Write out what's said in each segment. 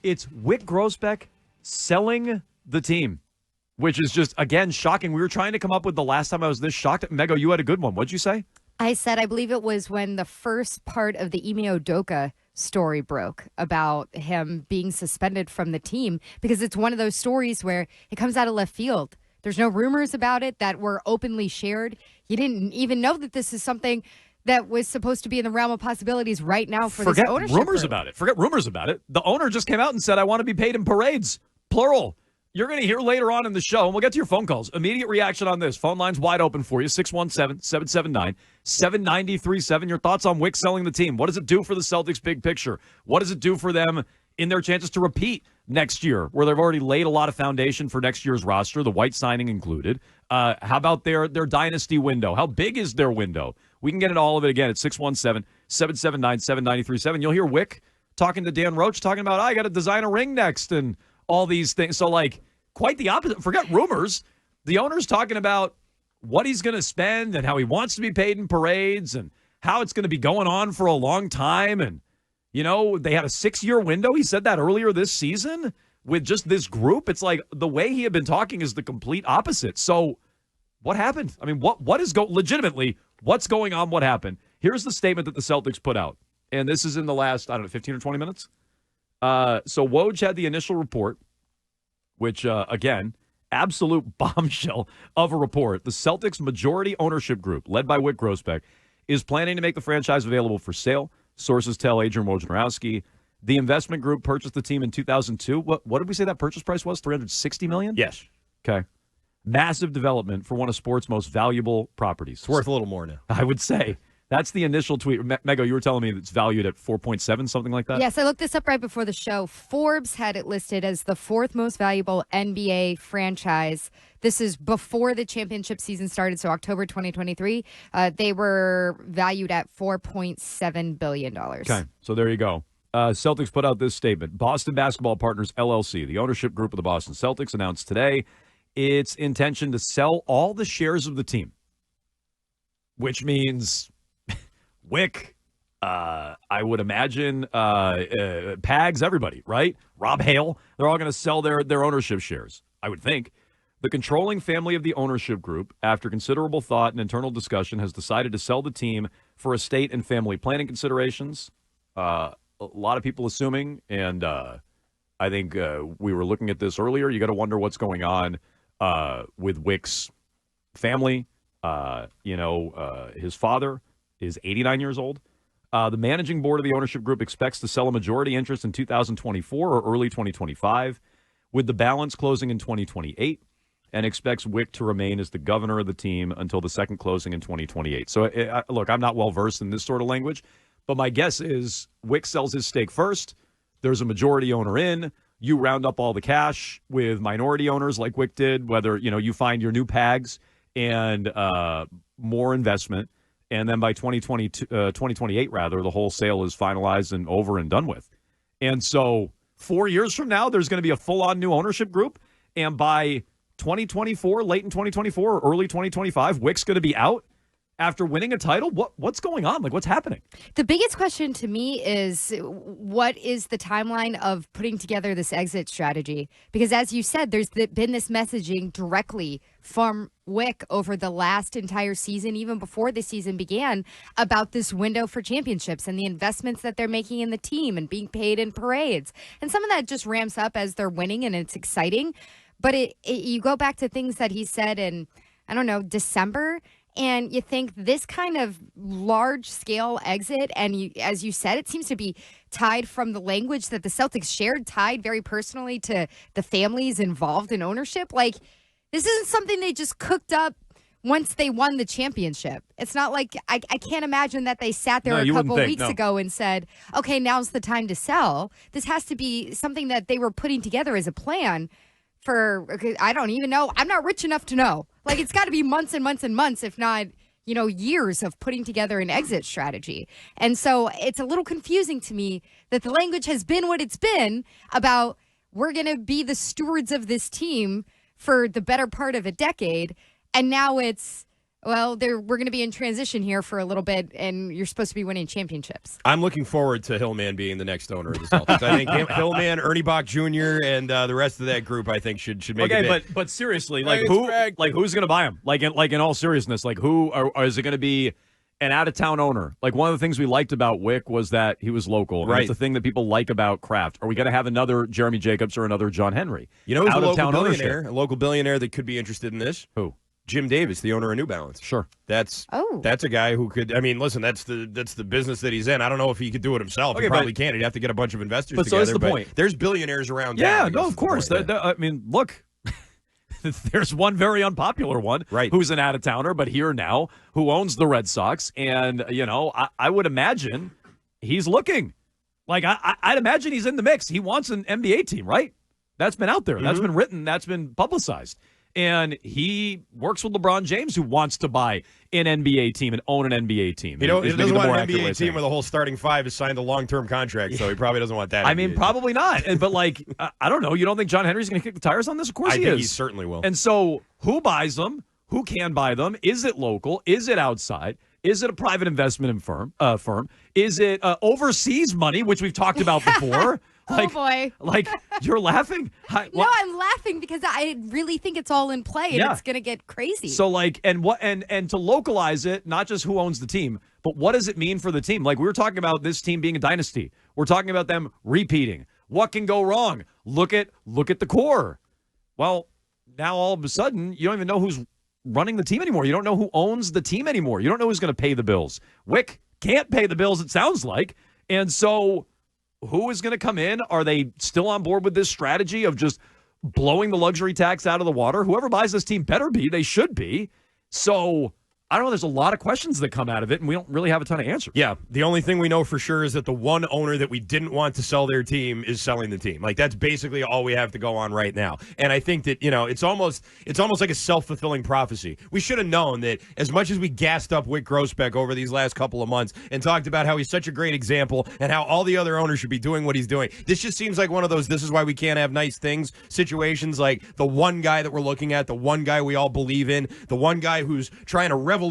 It's Wyc Grousbeck selling the team, which is just, again, shocking. We were trying to come up with the last time I was this shocked. Mego, you had a good one. What'd you say? I said, I believe it was when the first part of the Ime Udoka story broke about him being suspended from the team, because it's one of those stories where it comes out of left field. There's no rumors about it that were openly shared. You didn't even know that this is something that was supposed to be in the realm of possibilities right now for this ownership rumors group. about it. Forget rumors about it. The owner just came out and said, I want to be paid in parades, plural. You're going to hear later on in the show, and we'll get to your phone calls. Immediate reaction on this. Phone line's wide open for you, 617-779-7937. Your thoughts on Wyc selling the team. What does it do for the Celtics' big picture? What does it do for them in their chances to repeat next year, where they've already laid a lot of foundation for next year's roster, the White signing included? How about their dynasty window? How big is their window? We can get into all of it again at 617-779-7937. You'll hear Wyc talking to Dan Roach, talking about, I got to design a ring next, and all these things. So, quite the opposite. Forget rumors. The owner's talking about what he's going to spend and how he wants to be paid in parades and how it's going to be going on for a long time. And, they had a 6-year window. He said that earlier this season with just this group. It's like the way he had been talking is the complete opposite. So what happened? I mean, what is legitimately, what's going on? What happened? Here's the statement that the Celtics put out. And this is in the last, 15 or 20 minutes. So Woj had the initial report, which, again, absolute bombshell of a report. The Celtics majority ownership group, led by Wyc Grousbeck, is planning to make the franchise available for sale. Sources tell Adrian Wojnarowski. The investment group purchased the team in 2002. What did we say that purchase price was? $360 million? Yes. Okay. Massive development for one of sports' most valuable properties. It's worth a little more now, I would say. That's the initial tweet. Mego, you were telling me it's valued at 4.7, something like that? Yes, I looked this up right before the show. Forbes had it listed as the 4th most valuable NBA franchise. This is before the championship season started, so October 2023. They were valued at $4.7 billion. Okay, so there you go. Celtics put out this statement. Boston Basketball Partners, LLC, the ownership group of the Boston Celtics, announced today its intention to sell all the shares of the team, which means Wyc, I would imagine, Pags, everybody, right? Rob Hale, they're all going to sell their ownership shares, I would think. The controlling family of the ownership group, after considerable thought and internal discussion, has decided to sell the team for estate and family planning considerations. A lot of people assuming, and I think we were looking at this earlier, you got to wonder what's going on with Wic's family. His father is 89 years old. The managing board of the ownership group expects to sell a majority interest in 2024 or early 2025, with the balance closing in 2028, and expects Wyc to remain as the governor of the team until the second closing in 2028. So, look, I'm not well-versed in this sort of language, but my guess is Wyc sells his stake first. There's a majority owner in. You round up all the cash with minority owners like Wyc did, whether, you find your new Pags and more investment. And then by 2028, the whole sale is finalized and over and done with. And so 4 years from now, there's going to be a full-on new ownership group. And by 2024, late in 2024 or early 2025, Wic's going to be out after winning a title. What's going on? What's happening? The biggest question to me is, what is the timeline of putting together this exit strategy? Because as you said, there's been this messaging directly from Wyc over the last entire season, even before the season began, about this window for championships and the investments that they're making in the team and being paid in parades. And some of that just ramps up as they're winning and it's exciting. But you go back to things that he said in, December, and you think this kind of large-scale exit, and as you said, it seems to be tied from the language that the Celtics shared, tied very personally to the families involved in ownership. This isn't something they just cooked up once they won the championship. It's not like I can't imagine that they sat there a couple weeks ago and said, okay, now's the time to sell. This has to be something that they were putting together as a plan for, I don't even know. I'm not rich enough to know. It's got to be months and months and months, if not, years of putting together an exit strategy. And so it's a little confusing to me that the language has been what it's been about, we're going to be the stewards of this team for the better part of a decade. And now it's, Well, we're going to be in transition here for a little bit, and you're supposed to be winning championships. I'm looking forward to Hillman being the next owner of the Celtics. I think Hillman, Ernie Bach Jr., and the rest of that group, I think, should make it. Okay, but seriously, who's going to buy him? Like in all seriousness, like is it going to be an out-of-town owner? Like, one of the things we liked about Wyc was that he was local. Right. It's the thing that people like about Kraft. Are we going to have another Jeremy Jacobs or another John Henry? You know who's out-of-town a local billionaire that could be interested in this? Who? Jim Davis, the owner of New Balance. Sure. That's a guy who could. I mean, listen, that's the business that he's in. I don't know if he could do it himself. Okay, he probably can't. He'd have to get a bunch of investors but together. So is the point. There's billionaires around. Yeah, town, no, of course. I mean, look, there's one very unpopular one, right, who's an out-of-towner, but here now, who owns the Red Sox, and I would imagine he's looking. Like I'd imagine he's in the mix. He wants an NBA team, right? That's been out there. Mm-hmm. That's been written. That's been publicized. And he works with LeBron James, who wants to buy an NBA team and own an NBA team. He doesn't want an NBA team where the whole starting five is signed a long-term contract, so he probably doesn't want that. I mean, probably not. But, like, I don't know. You don't think John Henry's going to kick the tires on this? Of course he is. I think he certainly will. And so who buys them? Who can buy them? Is it local? Is it outside? Is it a private investment firm? Is it overseas money, which we've talked about before? Oh, boy. Like, you're laughing? No, I'm laughing because I really think it's all in play, and it's going to get crazy. So, like, and to localize it, not just who owns the team, but what does it mean for the team? Like, we were talking about this team being a dynasty. We're talking about them repeating. What can go wrong? Look at the core. Well, now all of a sudden, you don't even know who's running the team anymore. You don't know who owns the team anymore. You don't know who's going to pay the bills. Wyc can't pay the bills, it sounds like. And so who is going to come in? Are they still on board with this strategy of just blowing the luxury tax out of the water? Whoever buys this team better be. They should be. So I don't know. There's a lot of questions that come out of it, and we don't really have a ton of answers. Yeah, the only thing we know for sure is that the one owner that we didn't want to sell their team is selling the team. Like, that's basically all we have to go on right now. And I think that, it's almost like a self-fulfilling prophecy. We should have known that as much as we gassed up Wyc Grousbeck over these last couple of months and talked about how he's such a great example and how all the other owners should be doing what he's doing, this just seems like one of those this is why we can't have nice things situations. Like, the one guy that we're looking at, the one guy we all believe in, the one guy who's trying to revolutionize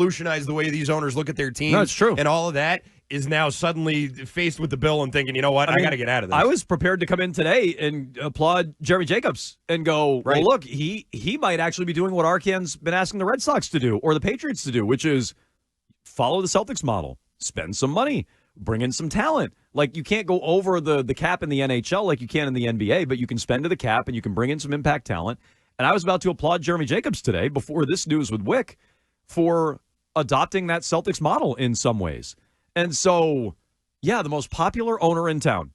the way these owners look at their teams. No, it's true. And all of that is now suddenly faced with the bill and thinking, you know what, I got to get out of this. I was prepared to come in today and applaud Jeremy Jacobs and go, well, look, he might actually be doing what Arcan's been asking the Red Sox to do or the Patriots to do, which is follow the Celtics model, spend some money, bring in some talent. Like, you can't go over the cap in the NHL like you can in the NBA, but you can spend to the cap and you can bring in some impact talent. And I was about to applaud Jeremy Jacobs today before this news with Wyc for adopting that Celtics model in some ways. And so, yeah, the most popular owner in town.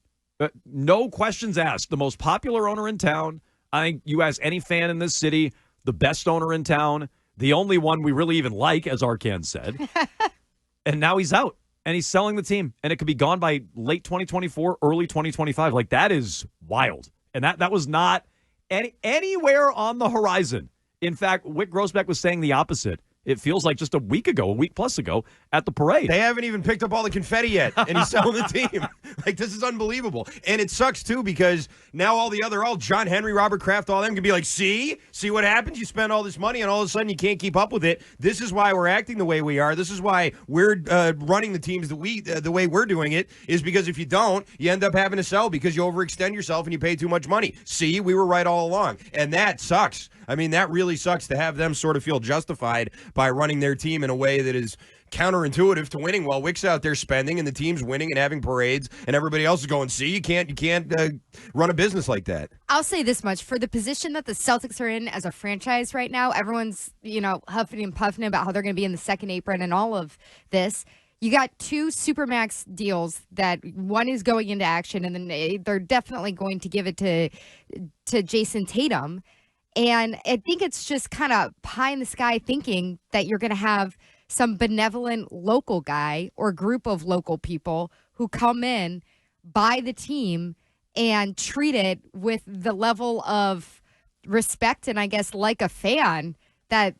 No questions asked. The most popular owner in town. I think you ask any fan in this city, the best owner in town, the only one we really even like, as Arcan said. And now he's out, and he's selling the team, and it could be gone by late 2024, early 2025. Like, that is wild. And that was not anywhere on the horizon. In fact, Wyc Grousbeck was saying the opposite. It feels like just a week plus ago, at the parade. They haven't even picked up all the confetti yet, and he's selling the team. Like, this is unbelievable. And it sucks, too, because now all John Henry, Robert Kraft, all them can be like, see what happens? You spend all this money, and all of a sudden you can't keep up with it. This is why we're acting the way we are. This is why we're running the teams the way we're doing it, is because if you don't, you end up having to sell because you overextend yourself and you pay too much money. See, we were right all along. And that sucks. I mean, that really sucks to have them sort of feel justified by running their team in a way that is counterintuitive to winning while Wyc's out there spending and the team's winning and having parades and everybody else is going, see, you can't run a business like that. I'll say this much. For the position that the Celtics are in as a franchise right now, everyone's, huffing and puffing about how they're going to be in the second apron and all of this. You got two Supermax deals that one is going into action, and then they're definitely going to give it to Jason Tatum. And I think it's just kind of pie in the sky thinking that you're going to have some benevolent local guy or group of local people who come in, buy the team, and treat it with the level of respect and, I guess, like a fan that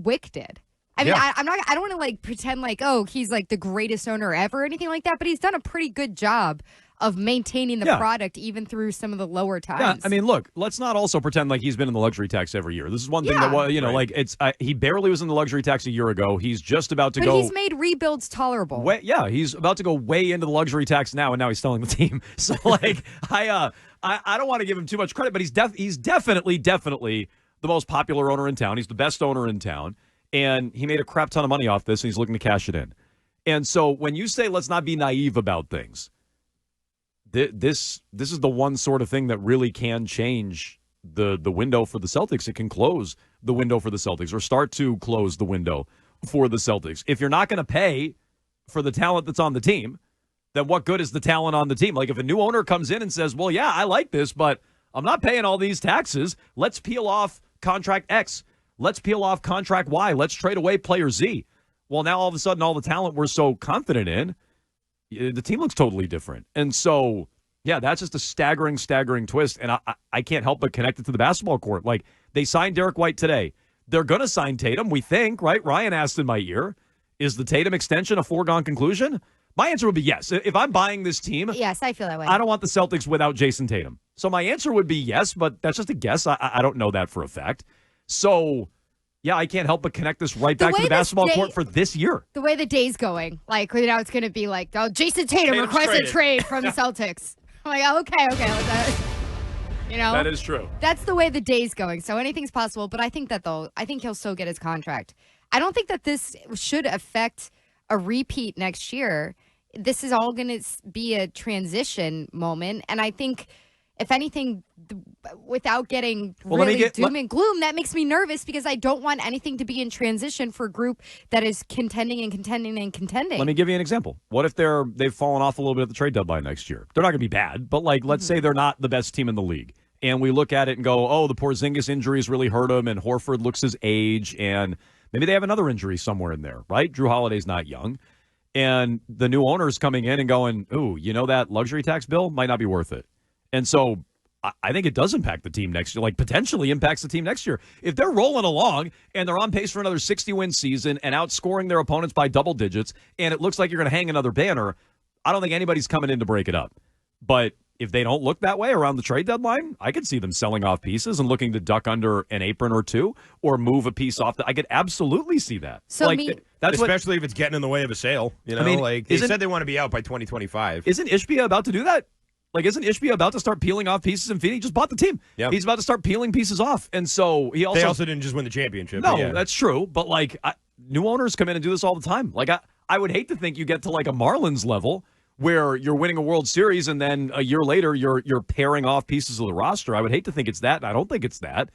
Wyc did. I mean, I don't want to pretend like, oh, he's like the greatest owner ever or anything like that, but he's done a pretty good job of maintaining the Yeah. product even through some of the lower Yeah, times. I mean, look, let's not also pretend like he's been in the luxury tax every year. This is one thing that, Yeah. like he barely was in the luxury tax a year ago. He's just about to but go. he's made rebuilds tolerable. He's about to go way into the luxury tax now, and now he's selling the team. So, like, I don't want to give him too much credit, but he's definitely the most popular owner in town. He's the best owner in town, and he made a crap ton of money off this, and he's looking to cash it in. And so, when you say let's not be naive about things, this is the one sort of thing that really can change the window for the Celtics. It can close the window for the Celtics or start to close the window for the Celtics. If you're not going to pay for the talent that's on the team, then what good is the talent on the team? Like if a new owner comes in and says, well, yeah, I like this, but I'm not paying all these taxes. Let's peel off contract X. Let's peel off contract Y. Let's trade away player Z. Well, now all of a sudden, all the talent we're so confident in, the team looks totally different. And so, yeah, that's just a staggering twist. And I can't help but connect it to the basketball court. Like, they signed Derek White today. They're going to sign Tatum, we think, right? Ryan asked in my ear, is the Tatum extension a foregone conclusion? My answer would be yes. If I'm buying this team, Yes, I feel that way. I don't want the Celtics without Jason Tatum. So my answer would be yes, but that's just a guess. I don't know that for a fact. So, yeah, I can't help but connect this right back to the basketball court for this year. The way the day's going, like, you know, it's going to be like, oh, Jason Tatum Tatum's requests a traded. trade from the Celtics. I'm like, okay. You know? That is true. That's the way the day's going. So anything's possible. But I think he'll still get his contract. I don't think that this should affect a repeat next year. This is all going to be a transition moment. And I think, if anything, without getting doom and gloom, that makes me nervous because I don't want anything to be in transition for a group that is contending. Let me give you an example. What if they've fallen off a little bit at the trade deadline next year? They're not going to be bad, but like let's say they're not the best team in the league. And we look at it and go, oh, the Porzingis injuries really hurt him, and Horford looks his age, and maybe they have another injury somewhere in there, right? Drew Holiday's not young. And the new owner's coming in and going, ooh, you know that luxury tax bill might not be worth it. And so I think it does impact the team next year, like potentially impacts the team next year. If they're rolling along and they're on pace for another 60-win season and outscoring their opponents by double digits, and it looks like you're going to hang another banner, I don't think anybody's coming in to break it up. But if they don't look that way around the trade deadline, I could see them selling off pieces and looking to duck under an apron or two or move a piece off. I could absolutely see that. So That's especially if it's getting in the way of a sale. You know, like they said they want to be out by 2025. Isn't Ishbia about to do that? Like, isn't Ishbia about to start peeling off pieces in Phoenix? He just bought the team. Yep. He's about to start peeling pieces off. And so they also didn't just win the championship. No, yeah. that's true. But, like, new owners come in and do this all the time. Like, I would hate to think you get to, like, a Marlins level where you're winning a World Series and then a year later you're pairing off pieces of the roster. I would hate to think it's that. I don't think it's that.